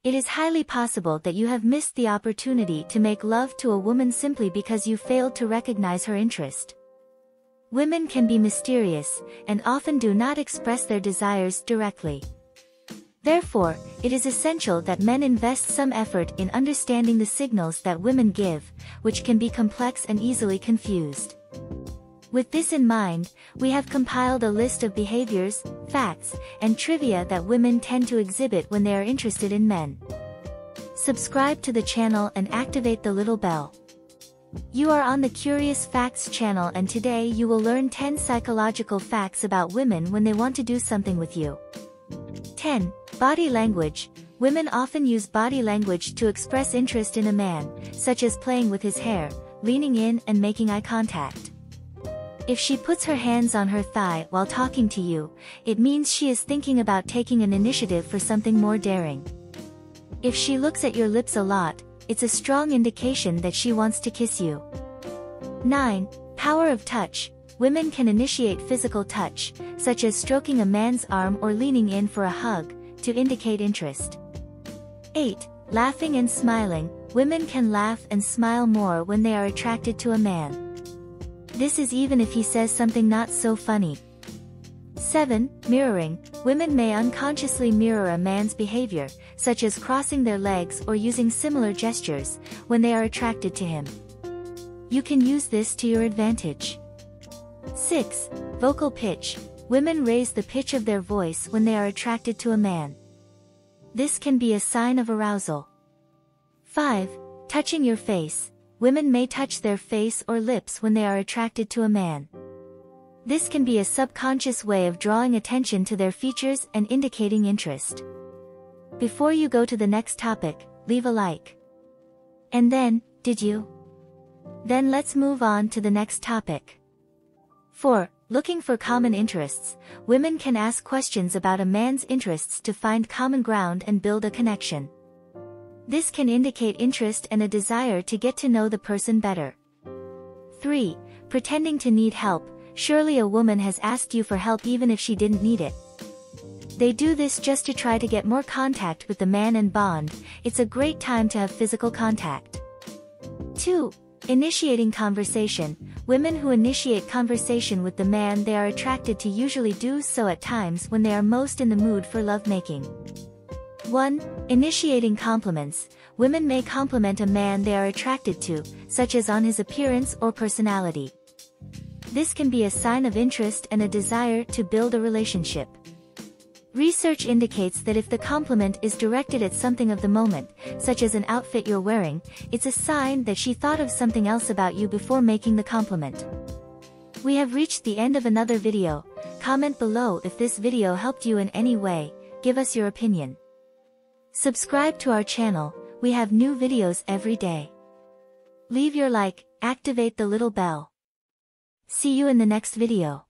It is highly possible that you have missed the opportunity to make love to a woman simply because you failed to recognize her interest. Women can be mysterious, and often do not express their desires directly. Therefore, it is essential that men invest some effort in understanding the signals that women give, which can be complex and easily confused. With this in mind, we have compiled a list of behaviors, facts, and trivia that women tend to exhibit when they are interested in men. Subscribe to the channel and activate the little bell. You are on the Curious Facts channel, and today you will learn 10 psychological facts about women when they want to do something with you. 10. Body language. Women often use body language to express interest in a man, such as playing with his hair, leaning in and making eye contact. If she puts her hands on her thigh while talking to you, it means she is thinking about taking an initiative for something more daring. If she looks at your lips a lot, it's a strong indication that she wants to kiss you. 9. Power of touch. Women can initiate physical touch, such as stroking a man's arm or leaning in for a hug, to indicate interest. 8. Laughing and smiling. Women can laugh and smile more when they are attracted to a man. This is even if he says something not so funny. 7. Mirroring. Women may unconsciously mirror a man's behavior, such as crossing their legs or using similar gestures, when they are attracted to him. You can use this to your advantage. 6. Vocal pitch. Women raise the pitch of their voice when they are attracted to a man. This can be a sign of arousal. 5. Touching your face. Women may touch their face or lips when they are attracted to a man. This can be a subconscious way of drawing attention to their features and indicating interest. Before you go to the next topic, leave a like. And then, did you? Then let's move on to the next topic. 4. Looking for common interests. Women can ask questions about a man's interests to find common ground and build a connection. This can indicate interest and a desire to get to know the person better. 3. Pretending to need help. Surely a woman has asked you for help even if she didn't need it. They do this just to try to get more contact with the man and bond. It's a great time to have physical contact. 2. Initiating conversation. Women who initiate conversation with the man they are attracted to usually do so at times when they are most in the mood for lovemaking. 1. Initiating compliments. Women may compliment a man they are attracted to, such as on his appearance or personality. This can be a sign of interest and a desire to build a relationship. Research indicates that if the compliment is directed at something of the moment, such as an outfit you're wearing, it's a sign that she thought of something else about you before making the compliment. We have reached the end of another video. Comment below if this video helped you in any way. Give us your opinion. Subscribe to our channel. We have new videos every day. Leave your like, activate the little bell. See you in the next video.